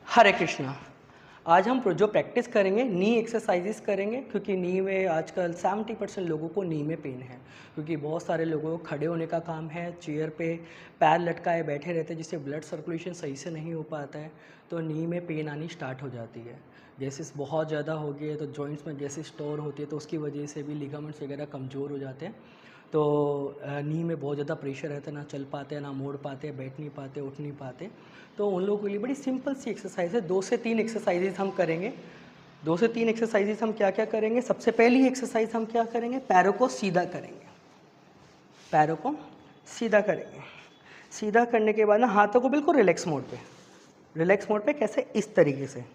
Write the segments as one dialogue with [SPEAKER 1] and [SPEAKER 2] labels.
[SPEAKER 1] हरे कृष्णा। आज हम जो प्रैक्टिस करेंगे नी एक्सरसाइजेस करेंगे, क्योंकि नी में आजकल 70% लोगों को नी में पेन है, क्योंकि बहुत सारे लोगों को खड़े होने का काम है, चेयर पे पैर लटकाए बैठे रहते हैं, जिससे ब्लड सर्कुलेशन सही से नहीं हो पाता है, तो नी में पेन आनी स्टार्ट हो जाती है। जैसे बहुत ज़्यादा हो गई है तो जॉइंट्स में जैसे स्टोर होती है तो उसकी वजह से भी लिगामेंट्स वगैरह कमज़ोर हो जाते हैं। तो नी में बहुत ज़्यादा प्रेशर रहता है, ना चल पाते हैं, ना मोड़ पाते हैं, बैठ नहीं पाते, उठ नहीं पाते। तो उन लोगों के लिए बड़ी सिंपल सी एक्सरसाइज है। 2 से 3 एक्सरसाइजेज हम करेंगे। 2 से 3 एक्सरसाइजेज हम क्या क्या करेंगे? सबसे पहली एक्सरसाइज हम क्या करेंगे? पैरों को सीधा करेंगे। पैरों को सीधा करेंगे। सीधा करने के बाद ना हाथों को बिल्कुल रिलैक्स मोड पे, रिलैक्स मोड पे कैसे? इस तरीके से,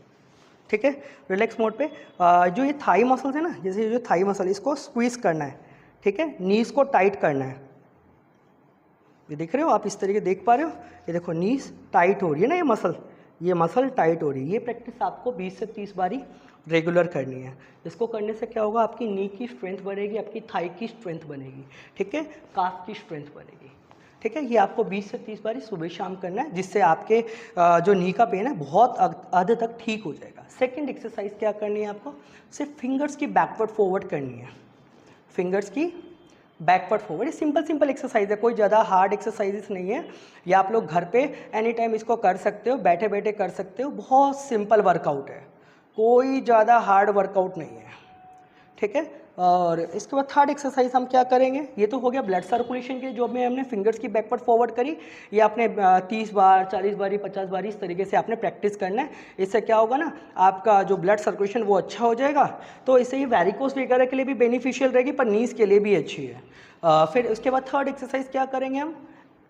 [SPEAKER 1] ठीक है। रिलैक्स मोड पे जो ये थाई मसल्स है ना, जैसे जो थाई मसल, इसको स्क्वीज करना है, ठीक है। नीज को टाइट करना है। ये देख रहे हो आप, इस तरीके देख पा रहे हो? ये देखो नीज टाइट हो रही है ना, ये मसल टाइट हो रही है। ये प्रैक्टिस आपको 20 से 30 बारी रेगुलर करनी है। इसको करने से क्या होगा? आपकी नी की स्ट्रेंथ बढ़ेगी, आपकी थाई की स्ट्रेंथ बनेगी, ठीक है, काफ की स्ट्रेंथ बनेगी, ठीक है। ये आपको 20 से 30 बारी सुबह शाम करना है, जिससे आपके जो नी का पेन है बहुत हद तक ठीक हो जाएगा। सेकेंड एक्सरसाइज क्या करनी है आपको? सिर्फ फिंगर्स की बैकवर्ड फॉरवर्ड करनी है। फिंगर्स की बैकवर्ड फॉरवर्ड, सिंपल एक्सरसाइज है, कोई ज़्यादा हार्ड एक्सरसाइजेस नहीं है। ये आप लोग घर पे एनी टाइम इसको कर सकते हो, बैठे बैठे कर सकते हो। बहुत सिंपल वर्कआउट है, कोई ज़्यादा हार्ड वर्कआउट नहीं है, ठीक है। और इसके बाद थर्ड एक्सरसाइज हम क्या करेंगे? ये तो हो गया ब्लड सर्कुलेशन के, जो में हमने फिंगर्स की बैकवर्ड फॉरवर्ड करी। ये आपने 30 बार, 40 बारी, 50 बारी इस तरीके से आपने प्रैक्टिस करना है। इससे क्या होगा ना, आपका जो ब्लड सर्कुलेशन वो अच्छा हो जाएगा। तो इससे ही वैरिकोस वगैरह के लिए भी बेनिफिशियल रहेगी, पर नीज के लिए भी अच्छी है। फिर उसके बाद थर्ड एक्सरसाइज क्या करेंगे हम?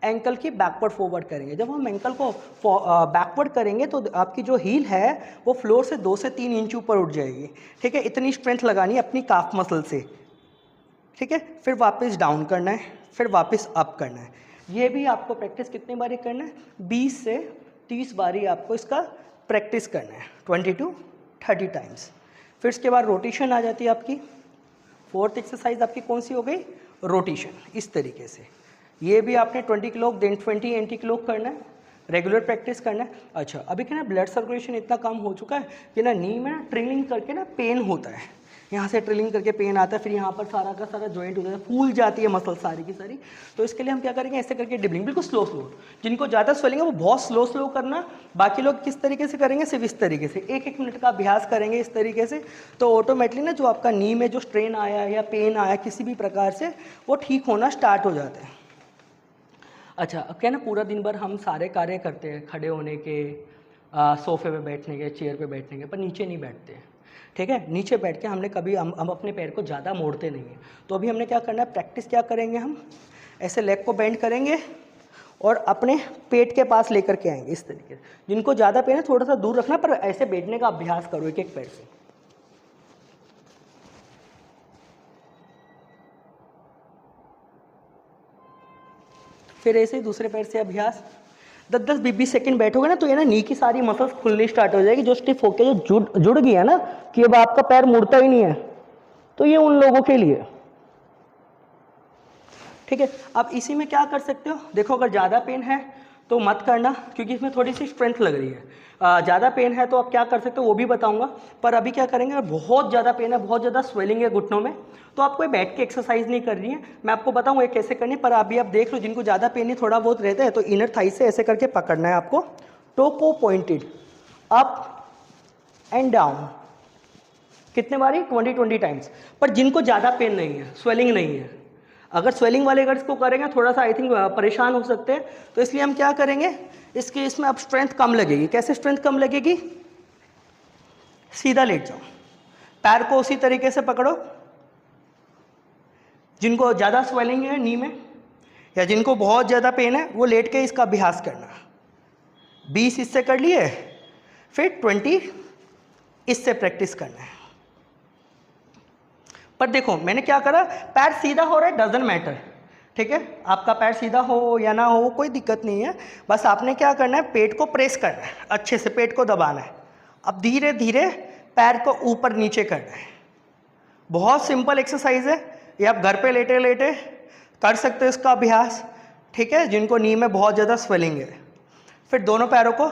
[SPEAKER 1] एंकल की बैकवर्ड फॉरवर्ड करेंगे। जब हम एंकल को बैकवर्ड करेंगे तो आपकी जो हील है वो फ्लोर से 2 से 3 इंच ऊपर उठ जाएगी, ठीक है। इतनी स्ट्रेंथ लगानी है अपनी काफ मसल से, ठीक है। फिर वापस डाउन करना है, फिर वापस अप करना है। ये भी आपको प्रैक्टिस कितनी बारी करना है? 20 से 30 बारी आपको इसका प्रैक्टिस करना है, 20 to 30 टाइम्स। फिर इसके बाद रोटेशन आ जाती है आपकी। फोर्थ एक्सरसाइज आपकी कौन सी हो गई? रोटेशन। इस तरीके से ये भी आपने 20 किलो देन 20 एंटी किलो करना है, रेगुलर प्रैक्टिस करना है। अच्छा, अभी क्या ना ब्लड सर्कुलेशन इतना कम हो चुका है कि ना नी में ना ट्रिलिंग करके ना पेन होता है, यहाँ से ट्रिलिंग करके पेन आता है, फिर यहाँ पर सारा का सारा जॉइंट होता है, फूल जाती है मसल सारी की सारी। तो इसके लिए हम क्या करेंगे? ऐसे करके डिबलिंग, बिल्कुल स्लो स्लो। जिनको ज़्यादा स्वेलिंग है वो बहुत स्लो स्लो करना। बाकी लोग किस तरीके से करेंगे? सिर्फ इस तरीके से 1-1 मिनट का अभ्यास करेंगे इस तरीके से। तो ऑटोमेटिकली ना जो आपका नी में जो स्ट्रेन आया है या पेन आया किसी भी प्रकार से, वो ठीक होना स्टार्ट हो जाता है। अच्छा, अब क्या ना पूरा दिन भर हम सारे कार्य करते हैं, खड़े होने के, सोफे पे बैठने के, चेयर पे बैठने के, पर नीचे नहीं बैठते हैं, ठीक है। नीचे बैठ के हमने कभी हम अपने पैर को ज़्यादा मोड़ते नहीं हैं। तो अभी हमने क्या करना है? प्रैक्टिस क्या करेंगे हम? ऐसे लेग को बेंड करेंगे और अपने पेट के पास लेकर के आएंगे इस तरीके से। जिनको ज़्यादा पेन है थोड़ा सा दूर रखना, पर ऐसे बैठने का अभ्यास करो एक पैर से। फिर ऐसे ही दूसरे पैर से अभ्यास। 10-10, 20-20 सेकंड बैठोगे ना तो ये ना नी की सारी मसल्स खुलनी स्टार्ट हो जाएगी, जो स्टिफ होके जो जुड़ गई है ना, कि अब आपका पैर मुड़ता ही नहीं है। तो ये उन लोगों के लिए, ठीक है। अब इसी में क्या कर सकते हो? देखो, अगर ज़्यादा पेन है तो मत करना, क्योंकि इसमें थोड़ी सी स्ट्रेंथ लग रही है। ज़्यादा पेन है तो आप क्या कर सकते हो वो भी बताऊंगा। पर अभी क्या करेंगे? बहुत ज़्यादा पेन है, बहुत ज़्यादा स्वेलिंग है घुटनों में, तो आपको बैठ के एक्सरसाइज नहीं करनी है। मैं आपको बताऊंगा ये कैसे करनी है, पर अभी आप देख लो, जिनको ज़्यादा पेन है थोड़ा बहुत रहता है तो इनर थाई से ऐसे करके पकड़ना है आपको। टो को पॉइंटेड अप एंड डाउन। कितने बारी? 20 टाइम्स। पर जिनको ज़्यादा पेन नहीं है, स्वेलिंग नहीं है, अगर स्वेलिंग वाले अगर इसको करेंगे थोड़ा सा आई थिंक परेशान हो सकते हैं, तो इसलिए हम क्या करेंगे? इसमें अब स्ट्रेंथ कम लगेगी। कैसे स्ट्रेंथ कम लगेगी? सीधा लेट जाओ, पैर को उसी तरीके से पकड़ो। जिनको ज़्यादा स्वेलिंग है नी में या जिनको बहुत ज़्यादा पेन है वो लेट के इसका अभ्यास करना। 20 इससे कर लिए, फिर 20 इससे प्रैक्टिस करना है। पर देखो मैंने क्या करा, पैर सीधा हो रहा है, डजंट मैटर, ठीक है। आपका पैर सीधा हो या ना हो कोई दिक्कत नहीं है, बस आपने क्या करना है? पेट को प्रेस करना है, अच्छे से पेट को दबाना है। अब धीरे धीरे पैर को ऊपर नीचे करना है। बहुत सिंपल एक्सरसाइज है, ये आप घर पे लेटे लेटे कर सकते हो इसका अभ्यास, ठीक है, जिनको नी में बहुत ज़्यादा स्वेलिंग है। फिर दोनों पैरों को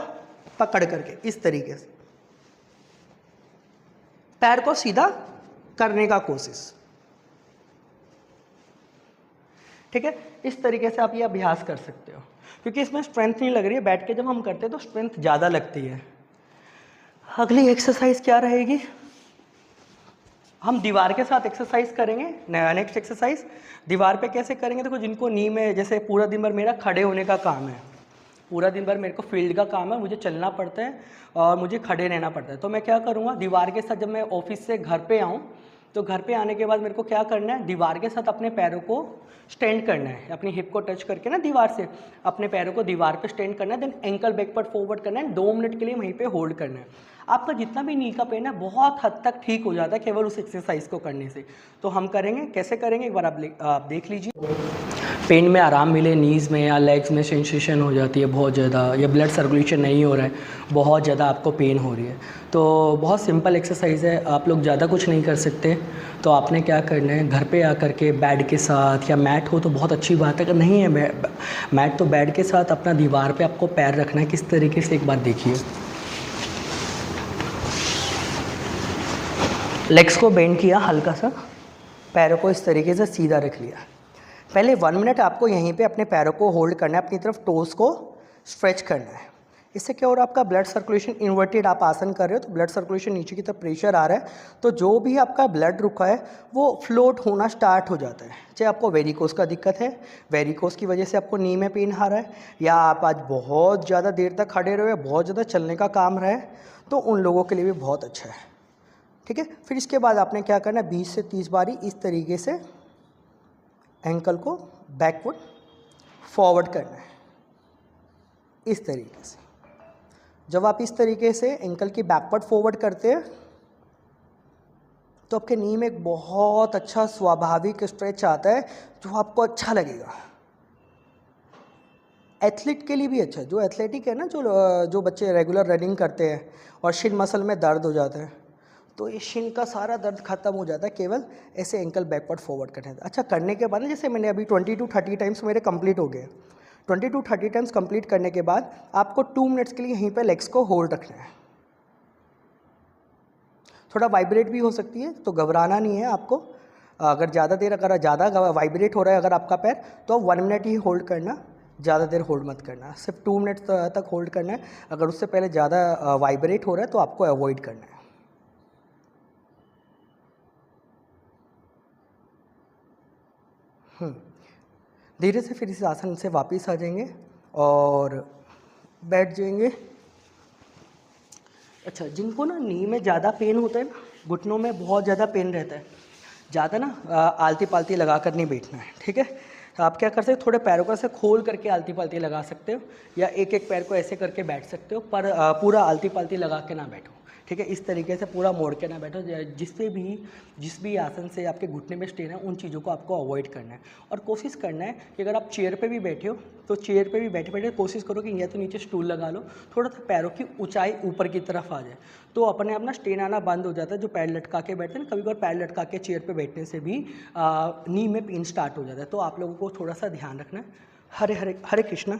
[SPEAKER 1] पकड़ करके इस तरीके से पैर को सीधा करने का कोशिश, ठीक है। इस तरीके से आप ये अभ्यास कर सकते हो, क्योंकि इसमें स्ट्रेंथ नहीं लग रही है, बैठ के जब हम करते हैं तो स्ट्रेंथ ज़्यादा लगती है। अगली एक्सरसाइज क्या रहेगी, हम दीवार के साथ एक्सरसाइज करेंगे। नेक्स्ट एक्सरसाइज दीवार पे कैसे करेंगे, देखो जिनको नी में, जैसे पूरा दिन भर मेरा खड़े होने का काम है, पूरा दिन भर मेरे को फील्ड का काम है, मुझे चलना पड़ता है और मुझे खड़े रहना पड़ता है, तो मैं क्या करूँगा, दीवार के साथ जब मैं ऑफिस से घर पे आऊँ तो घर पे आने के बाद मेरे को क्या करना है, दीवार के साथ अपने पैरों को स्टैंड करना है, अपनी हिप को टच करके ना दीवार से अपने पैरों को दीवार पे स्टैंड करना है, देन एंकल बैकवर्ड फॉरवर्ड करना है, 2 मिनट के लिए वहीं पे होल्ड करना है। आपका जितना भी नी का पेन है बहुत हद तक ठीक हो जाता है केवल उस एक्सरसाइज को करने से। तो हम करेंगे, कैसे करेंगे एक बार आप देख लीजिए। पेन में आराम मिले, नीज़ में या लेग्स में सेंसेशन हो जाती है बहुत ज़्यादा, या ब्लड सर्कुलेशन नहीं हो रहा है, बहुत ज़्यादा आपको पेन हो रही है, तो बहुत सिंपल एक्सरसाइज है, आप लोग ज़्यादा कुछ नहीं कर सकते। तो आपने क्या करना है, घर पे आकर के बेड के साथ, या मैट हो तो बहुत अच्छी बात है, अगर नहीं है मैट तो बेड के साथ अपना दीवार पे आपको पैर रखना है। किस तरीके से, एक बार देखिए, लेग्स को बेंड किया हल्का सा, पैरों को इस तरीके से सीधा रख लिया। पहले 1 मिनट आपको यहीं पे अपने पैरों को होल्ड करना है, अपनी तरफ टोस को स्ट्रेच करना है। इससे क्या हो रहा है, आपका ब्लड सर्कुलेशन, इन्वर्टेड आप आसन कर रहे हो तो ब्लड सर्कुलेशन नीचे की तरफ प्रेशर आ रहा है, तो जो भी आपका ब्लड रुका है वो फ्लोट होना स्टार्ट हो जाता है। चाहे आपको वेरिकोस का दिक्कत है, वेरिकोस की वजह से आपको नी में पेन आ रहा है, या आप आज बहुत ज़्यादा देर तक खड़े रहे, बहुत ज़्यादा चलने का काम रहा है, तो उन लोगों के लिए भी बहुत अच्छा है, ठीक है। फिर इसके बाद आपने क्या करना है, 20 से 30 बारी इस तरीके से एंकल को बैकवर्ड फॉरवर्ड करना है, इस तरीके से। जब आप इस तरीके से एंकल की बैकवर्ड फॉरवर्ड करते हैं तो आपके नी में एक बहुत अच्छा स्वाभाविक स्ट्रेच आता है जो आपको अच्छा लगेगा। एथलीट के लिए भी अच्छा है, जो एथलेटिक है ना, जो बच्चे रेगुलर रनिंग करते हैं और शिन मसल में दर्द हो जाता है, तो ये शिन का सारा दर्द खत्म हो जाता है केवल ऐसे एंकल बैकवर्ड फॉरवर्ड करने से। अच्छा, करने के बाद ना, जैसे मैंने अभी 20 to 30 टाइम्स मेरे कंप्लीट हो गए, 20 to 30 टाइम्स कंप्लीट करने के बाद आपको 2 मिनट्स के लिए यहीं पे लेग्स को होल्ड रखना है। थोड़ा वाइब्रेट भी हो सकती है, तो घबराना नहीं है आपको। अगर ज़्यादा वाइब्रेट हो रहा है अगर आपका पैर, तो 1 मिनट ही होल्ड करना, ज़्यादा देर होल्ड मत करना, सिर्फ 2 मिनट तक होल्ड करना है। अगर उससे पहले ज़्यादा वाइब्रेट हो रहा है तो आपको अवॉइड करना है। धीरे से फिर इस आसन से वापस आ जाएंगे और बैठ जाएंगे। अच्छा, जिनको ना नी में ज़्यादा पेन होता है ना, घुटनों में बहुत ज़्यादा पेन रहता है, ज़्यादा ना आलती पालती लगा कर नहीं बैठना है, ठीक है। तो आप क्या कर सकते हो, थोड़े पैरों को ऐसे खोल करके आलती पालती लगा सकते हो, या एक एक पैर को ऐसे करके बैठ सकते हो, पर पूरा आलती पालती लगा के ना बैठो, ठीक है। इस तरीके से पूरा मोड़ के ना बैठो। जिस भी आसन से आपके घुटने में स्ट्रेन है, उन चीज़ों को आपको अवॉइड करना है। और कोशिश करना है कि अगर आप चेयर पे भी बैठे हो तो चेयर पे भी बैठे बैठे कोशिश करो कि या तो नीचे स्टूल लगा लो, थोड़ा सा पैरों की ऊंचाई ऊपर की तरफ आ जाए, तो अपने आप ना स्ट्रेन आना बंद हो जाता है। जो पैर लटका के बैठते हैं ना, कभी कभार पैर लटका के चेयर पे बैठने से भी नी में पेन स्टार्ट हो जाता है, तो आप लोगों को थोड़ा सा ध्यान रखना है। हरे हरे हरे कृष्णा।